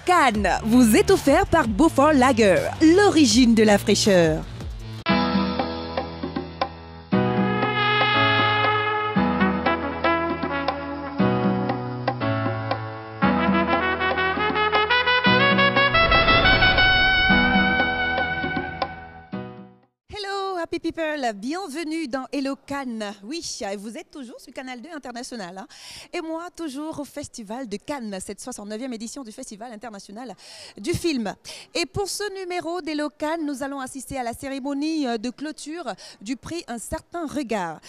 Cannes vous est offert par Beaufort Lager, l'origine de la fraîcheur. Happy people, bienvenue dans Hello Cannes. Oui, vous êtes toujours sur Canal 2 International. Hein, et moi, toujours au Festival de Cannes, cette 69e édition du Festival international du film. Et pour ce numéro d'Hello Cannes, nous allons assister à la cérémonie de clôture du prix Un certain regard.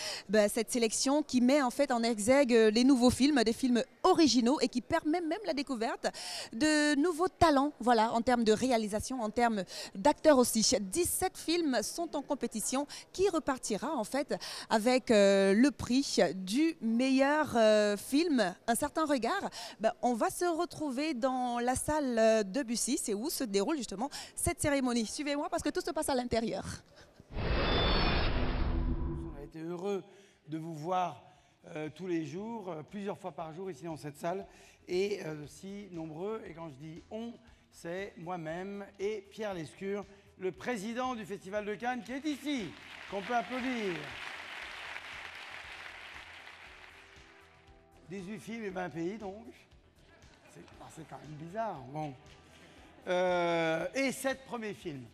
Cette sélection qui met en fait en exergue les nouveaux films, des films originaux et qui permet même la découverte de nouveaux talents, voilà, en termes de réalisation, en termes d'acteurs aussi. 17 films sont en compétition qui repartira en fait avec le prix du meilleur film, Un certain regard. On va se retrouver dans la salle Debussy, c'est où se déroule justement cette cérémonie. Suivez-moi parce que tout se passe à l'intérieur. On a été heureux de vous voir tous les jours, plusieurs fois par jour ici dans cette salle et si nombreux. Et quand je dis on, c'est moi-même et Pierre Lescure, le président du Festival de Cannes, qui est ici, qu'on peut applaudir. 18 films et 20 pays, donc. C'est quand même bizarre. Bon. Et 7 premiers films.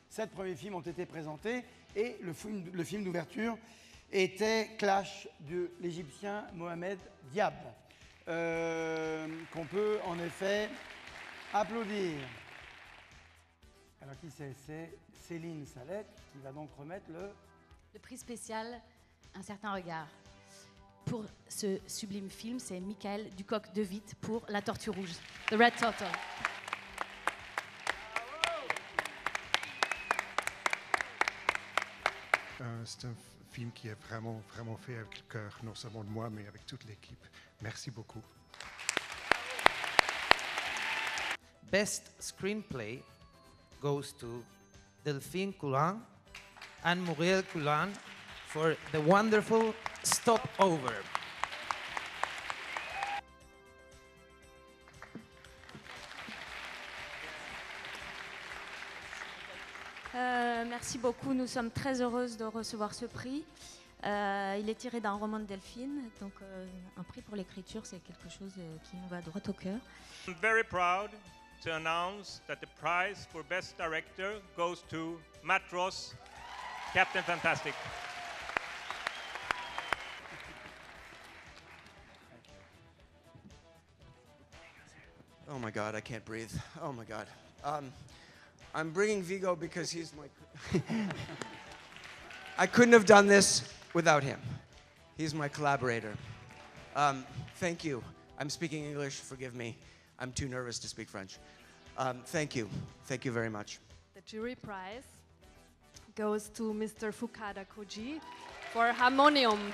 7 premiers films ont été présentés et le film d'ouverture était Clash de l'Égyptien Mohamed Diab, qu'on peut en effet applaudir. Alors qui c'est? C'est Céline Salette qui va donc remettre le prix spécial Un certain regard. Pour ce sublime film, c'est Michael Ducoq-De Witt pour La Tortue Rouge, The Red Turtle. C'est un film qui est vraiment fait avec le cœur, non seulement de moi, mais avec toute l'équipe. Merci beaucoup. Best Screenplay goes to Delphine Coulin and Muriel Coulin for the wonderful Stopover. Merci beaucoup, nous sommes très heureuses de recevoir ce prix. Il est tiré d'un roman de Delphine, donc un prix pour l'écriture, c'est quelque chose qui nous va droit au cœur. I'm very proud to announce that the prize for Best Director goes to Matt Ross, Captain Fantastic. Oh my God, I can't breathe. Oh my God. I'm bringing Vigo because he's my... I couldn't have done this without him. He's my collaborator. Thank you. I'm speaking English, forgive me. I'm too nervous to speak French. Thank you. Thank you very much. The jury prize goes to Mr. Fukada Koji for Harmonium.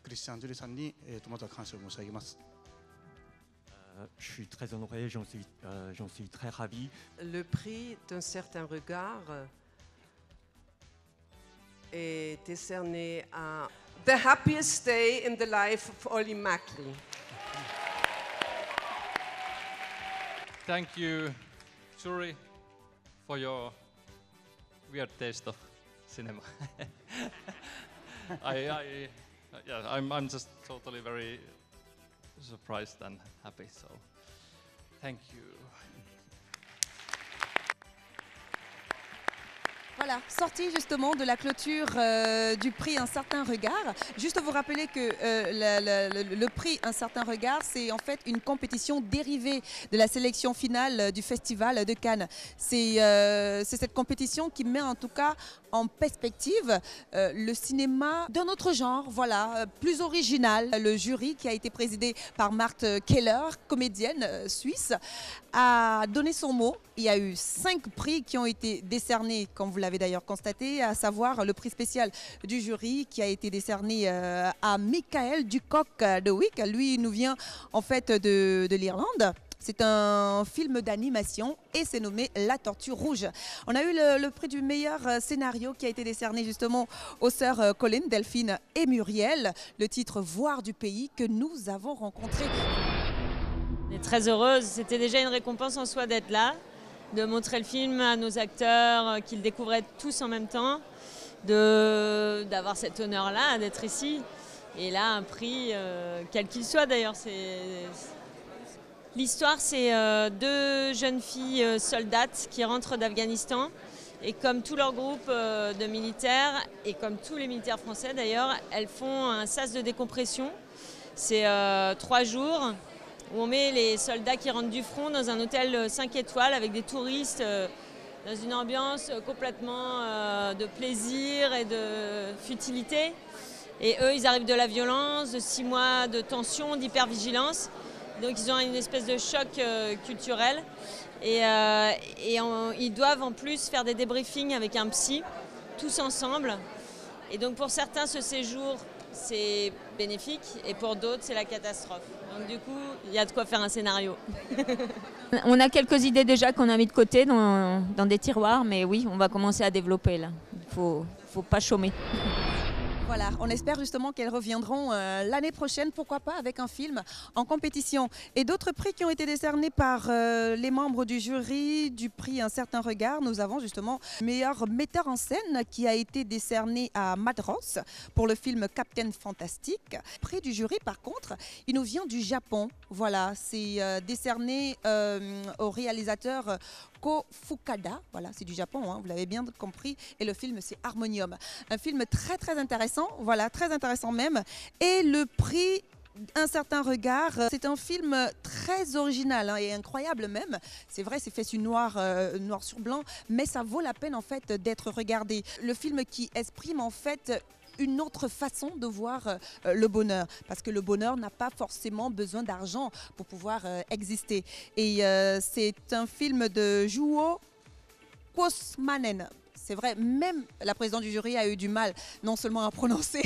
Christian Jury-sanにまずは感謝を申し上げます。Je suis très honoré, j'en suis très ravi. Le prix d'un certain regard est décerné à The Happiest Day in the Life of Ollie Mackley. Thank you, jury, for your weird taste of cinema. I'm just totally very surprised and happy, so thank you. Voilà, sortie justement de la clôture du prix Un certain regard. Juste vous rappeler que le prix Un certain regard, c'est en fait une compétition dérivée de la sélection finale du Festival de Cannes. C'est cette compétition qui met en tout cas en perspective le cinéma d'un autre genre, voilà, plus original. Le jury qui a été présidé par Marthe Keller, comédienne suisse, a donné son mot. Il y a eu 5 prix qui ont été décernés, comme vous l'avez d'ailleurs constaté, à savoir le prix spécial du jury qui a été décerné à Michael Ducoq-De Witt. Lui, il nous vient en fait de l'Irlande. C'est un film d'animation et c'est nommé La Tortue Rouge. On a eu le prix du meilleur scénario qui a été décerné justement aux sœurs Colin, Delphine et Muriel. Le titre Voir du pays que nous avons rencontré. On est très heureuse. C'était déjà une récompense en soi d'être là, de montrer le film à nos acteurs, qu'ils découvraient tous en même temps, d'avoir cet honneur-là, d'être ici. Et là, un prix, quel qu'il soit d'ailleurs. L'histoire, c'est deux jeunes filles soldates qui rentrent d'Afghanistan. Et comme tout leur groupe de militaires, et comme tous les militaires français d'ailleurs, elles font un sas de décompression. C'est 3 jours où on met les soldats qui rentrent du front dans un hôtel 5 étoiles avec des touristes dans une ambiance complètement de plaisir et de futilité. Et eux, ils arrivent de la violence, de 6 mois de tension, d'hypervigilance. Donc ils ont une espèce de choc culturel. Et ils doivent en plus faire des débriefings avec un psy, tous ensemble. Et donc pour certains, ce séjour, c'est bénéfique et pour d'autres, c'est la catastrophe. Donc du coup, il y a de quoi faire un scénario. On a quelques idées déjà qu'on a mis de côté dans des tiroirs, mais oui, on va commencer à développer là. Il faut pas chômer. Voilà, on espère justement qu'elles reviendront l'année prochaine, pourquoi pas, avec un film en compétition. Et d'autres prix qui ont été décernés par les membres du jury du prix Un certain regard. Nous avons justement meilleur metteur en scène qui a été décerné à Madros pour le film Captain Fantastic. Prix du jury, par contre, il nous vient du Japon. Voilà, c'est décerné au réalisateur Ko Fukada, voilà, c'est du Japon, hein, vous l'avez bien compris, et le film c'est Harmonium. Un film très très intéressant, voilà, très intéressant même. Et le prix Un certain regard, c'est un film très original hein, et incroyable même. C'est vrai, c'est fait sur noir sur blanc, mais ça vaut la peine en fait d'être regardé. Le film qui exprime en fait une autre façon de voir le bonheur, parce que le bonheur n'a pas forcément besoin d'argent pour pouvoir exister. Et c'est un film de Juho Kuosmanen. C'est vrai, même la présidente du jury a eu du mal non seulement à prononcer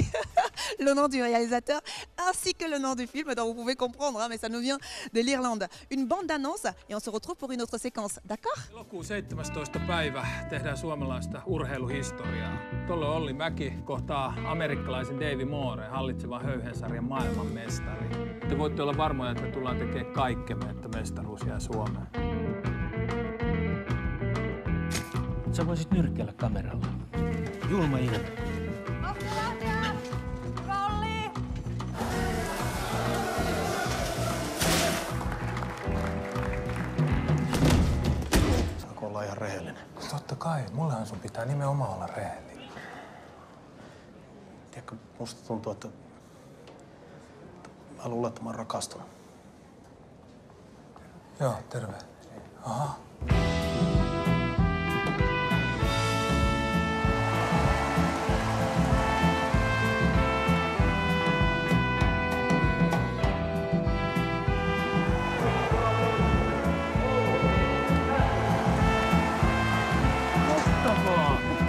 le nom du réalisateur ainsi que le nom du film, donc vous pouvez comprendre, hein, mais ça nous vient de l'Irlande. Une bande d'annonce et on se retrouve pour une autre séquence, d'accord? Elokuun 17. päivä tehdään suomalaista urheiluhistoriaa. Tuolle Olli Mäki kohtaa amerikkalaisen Davey Moore, hallitsevan höyhensarjan maailmanmestari. Te voitte olla varmoja, että me tullaan tekemään kaikkemme, että mestaruus jää Suomeen. Sä voisit nyrkkeillä kameralla. Julma ilme. Rolli! Saanko olla ihan rehellinen? Totta kai, mullehan sun pitää nimenomaan olla rehellinen. Tiedätkö, musta tuntuu, että mä luulen, että mä oon rakastunut. Joo, terve. Aha.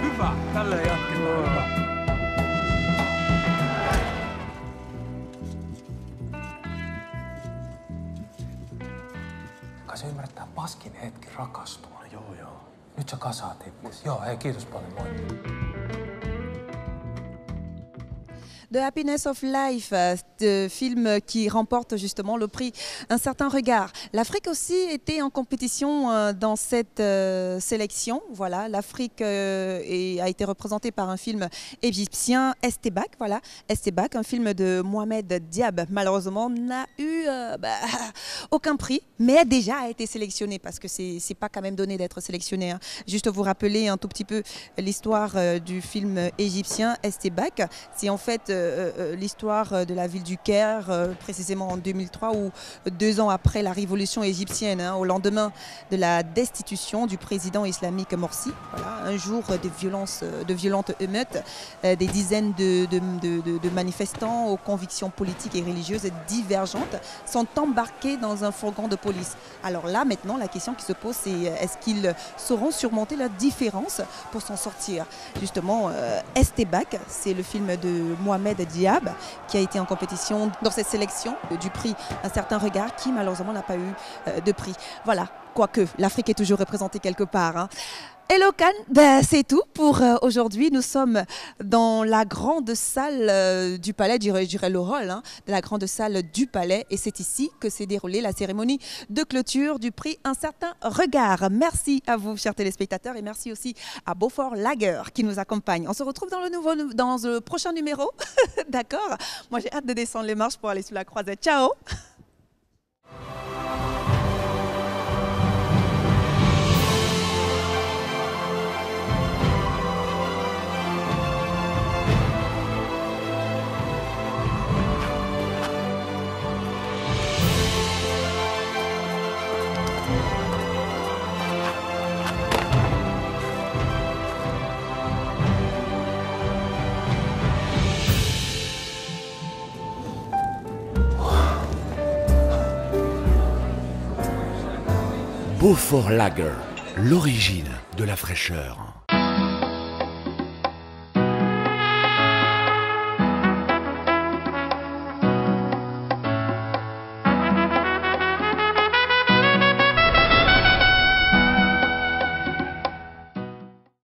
Hyvä, tälleen jatketaan. Hyvä. Kai sä ymmärrät tää paskin hetki rakastua. Joo. Nyt sä kasaat itses. Joo, hei, kiitos paljon, moi. The Happiness of Life, film qui remporte justement le prix Un certain regard. L'Afrique aussi était en compétition dans cette sélection. Voilà, l'Afrique a été représentée par un film égyptien, Estebak. Voilà, Estebak, un film de Mohamed Diab. Malheureusement, n'a eu aucun prix, mais a déjà été sélectionné parce que c'est pas quand même donné d'être sélectionné. Hein. Juste vous rappeler un tout petit peu l'histoire du film égyptien, Estebak. C'est en fait l'histoire de la ville du Caire, précisément en 2003, où 2 ans après la révolution égyptienne, hein, au lendemain de la destitution du président islamique Morsi, voilà, un jour de violentes émeutes, des dizaines de manifestants aux convictions politiques et religieuses divergentes sont embarqués dans un fourgon de police. Alors là, maintenant, la question qui se pose, c'est est-ce qu'ils sauront surmonter leurs différences pour s'en sortir? Justement, Estebak, c'est le film de Mohamed Mohamed Diab, qui a été en compétition dans cette sélection du prix Un certain regard, qui malheureusement n'a pas eu de prix. Voilà, quoique l'Afrique est toujours représentée quelque part, hein. Hello Cannes, ben, c'est tout pour aujourd'hui. Nous sommes dans la grande salle du Palais, je dirais le hall, hein, de la grande salle du Palais. Et c'est ici que s'est déroulée la cérémonie de clôture du prix Un certain regard. Merci à vous, chers téléspectateurs, et merci aussi à Beaufort Lager qui nous accompagne. On se retrouve dans le prochain numéro. D'accord? Moi, j'ai hâte de descendre les marches pour aller sur la croisette. Ciao! Beaufort Lager, l'origine de la fraîcheur.